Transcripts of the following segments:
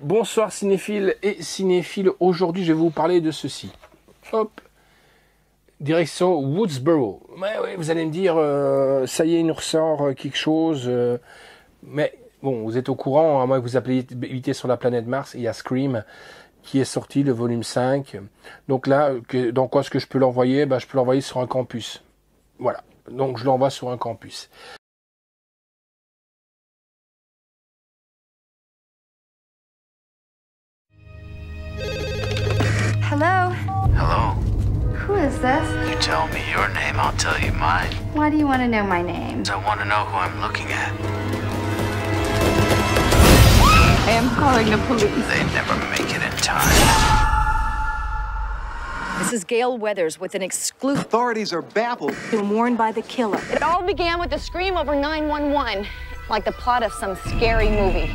Bonsoir cinéphiles et cinéphiles, aujourd'hui je vais vous parler de ceci. Hop, direction Woodsboro. Ouais, vous allez me dire, ça y est, il nous ressort quelque chose. Mais bon, vous êtes au courant, à moins que vous habitez sur la planète Mars, il y a Scream qui est sorti, le volume 5. Donc là, dans quoi est-ce que je peux l'envoyer? Je peux l'envoyer sur un campus. Voilà, donc je l'envoie sur un campus. Hello? Hello. Who is this? You tell me your name, I'll tell you mine. Why do you want to know my name? I want to know who I'm looking at. I am calling the police. They never make it in time. This is Gail Weathers with an exclusive. Authorities are baffled. Been warned by the killer. It all began with a scream over 911, like the plot of some scary movie.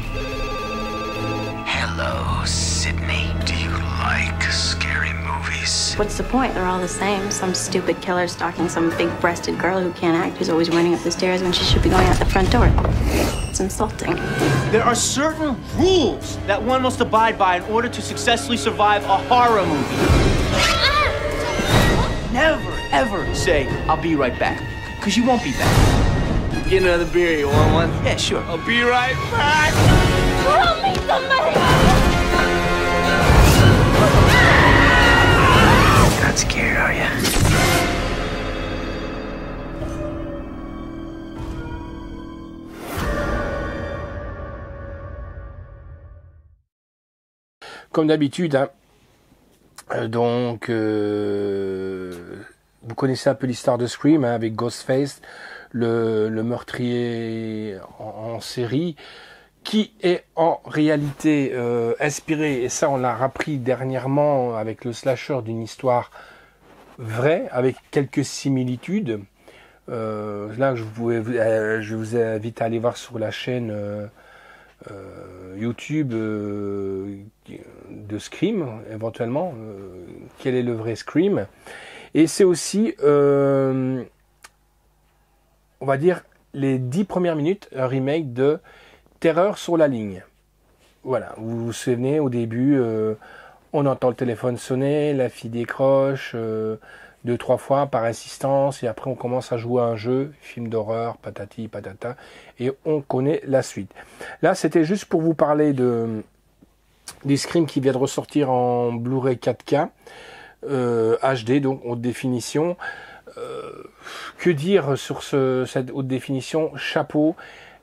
Hello, Sydney. Do you like scary movies? What's the point? They're all the same. Some stupid killer stalking some big-breasted girl who can't act, who's always running up the stairs when she should be going out the front door. It's insulting. There are certain rules that one must abide by in order to successfully survive a horror movie. Never, ever say, I'll be right back, because you won't be back. Get another beer, you want one? Yeah, sure. I'll be right back. Help me, somebody! Not scared, are you? Comme d'habitude, hein. Vous connaissez un peu l'histoire de Scream, hein, avec Ghostface, le meurtrier en série, qui est en réalité inspiré, et ça on l'a appris dernièrement avec le slasher, d'une histoire vraie, avec quelques similitudes. Là, je vous invite à aller voir sur la chaîne YouTube de Scream, éventuellement, quel est le vrai Scream. Et c'est aussi, on va dire, les 10 premières minutes, un remake de Terreur sur la ligne. Voilà, vous vous souvenez, au début, on entend le téléphone sonner, la fille décroche 2-3 fois par insistance, et après on commence à jouer à un jeu, film d'horreur, patati patata, et on connaît la suite. Là, c'était juste pour vous parler des Scream qui vient de ressortir en Blu-ray 4K, HD, donc haute définition. Que dire sur cette haute définition? Chapeau.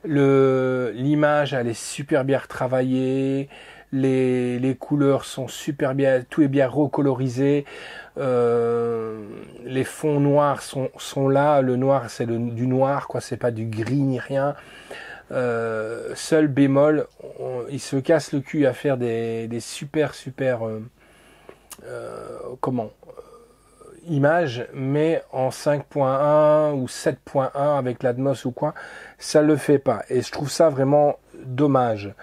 L'image, elle est super bien retravaillée, les couleurs sont super bien, tout est bien recolorisé, les fonds noirs sont là, le noir c'est du noir, quoi, c'est pas du gris ni rien. Seul bémol, il se casse le cul à faire des super images, mais en 5.1 ou 7.1 avec l'Atmos ou quoi, ça le fait pas. Et je trouve ça vraiment dommage.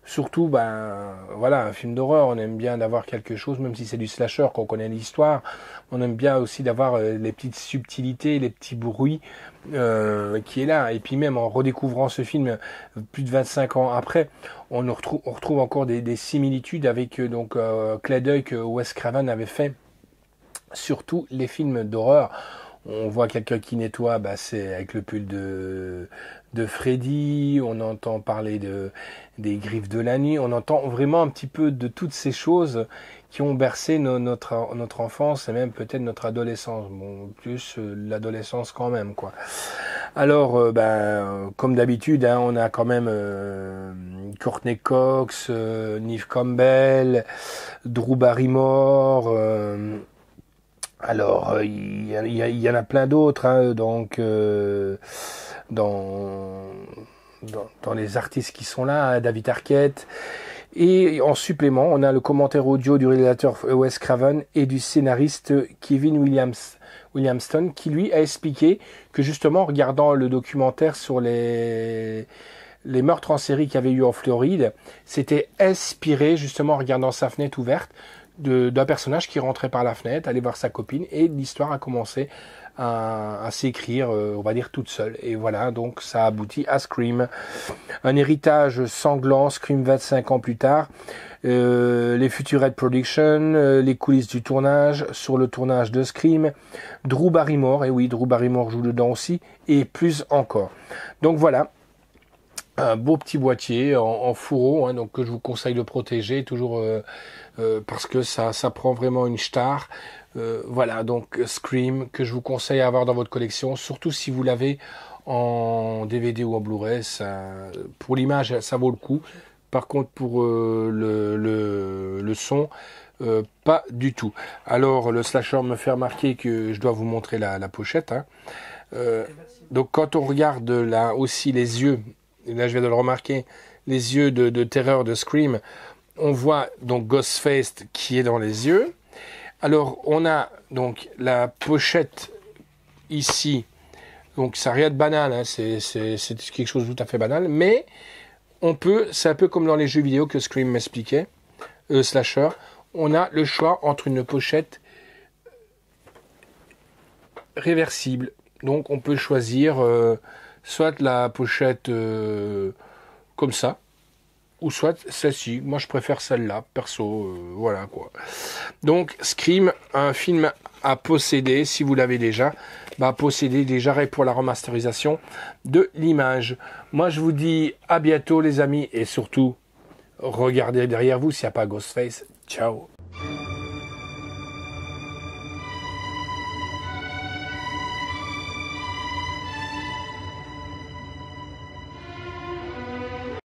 Surtout, voilà, un film d'horreur, on aime bien d'avoir quelque chose, même si c'est du slasher, qu'on connaît l'histoire, on aime bien aussi d'avoir les petites subtilités, les petits bruits qui est là. Et puis même en redécouvrant ce film plus de 25 ans après, on retrouve encore des similitudes avec clin d'œil que Wes Craven avait fait. Surtout les films d'horreur. On voit quelqu'un qui nettoie, c'est avec le pull de Freddy, on entend parler des griffes de la nuit, on entend vraiment un petit peu de toutes ces choses qui ont bercé notre enfance et même peut-être notre adolescence. Bon, plus l'adolescence quand même, quoi. Alors, comme d'habitude, hein, on a quand même Courtney Cox, Neve Campbell, Drew Barrymore, alors, il y en a plein d'autres, hein, dans les artistes qui sont là, hein, David Arquette. Et en supplément, on a le commentaire audio du réalisateur Wes Craven et du scénariste Kevin Williamson, qui lui a expliqué que justement, en regardant le documentaire sur les meurtres en série qu'il y avait eu en Floride, c'était inspiré, justement en regardant sa fenêtre ouverte, d'un personnage qui rentrait par la fenêtre, allait voir sa copine, et l'histoire a commencé à s'écrire, on va dire, toute seule. Et voilà, donc ça aboutit à Scream. Un héritage sanglant, Scream 25 ans plus tard, les Futurette Productions, les coulisses du tournage, sur le tournage de Scream, Drew Barrymore, et oui, Drew Barrymore joue dedans aussi, et plus encore. Donc voilà, un beau petit boîtier en fourreau, hein, donc que je vous conseille de protéger, toujours parce que ça prend vraiment une star. Voilà, donc Scream, que je vous conseille à avoir dans votre collection, surtout si vous l'avez en DVD ou en Blu-ray. Pour l'image, ça vaut le coup. Par contre, pour le son, pas du tout. Alors, le slasher me fait remarquer que je dois vous montrer la pochette. Hein. Donc, quand on regarde là aussi les yeux, et là je viens de le remarquer, les yeux de terreur de Scream, on voit donc Ghostface qui est dans les yeux. Alors, on a donc la pochette ici. Donc, ça n'a rien de banal, hein, c'est quelque chose de tout à fait banal. Mais, c'est un peu comme dans les jeux vidéo que Scream m'expliquait, slasher. On a le choix entre une pochette réversible. Donc, on peut choisir soit la pochette comme ça, ou soit celle-ci. Moi, je préfère celle-là, perso, voilà quoi. Donc, Scream, un film à posséder, si vous l'avez déjà, posséder déjà pour la remasterisation de l'image. Moi, je vous dis à bientôt, les amis, et surtout, regardez derrière vous s'il n'y a pas Ghostface. Ciao.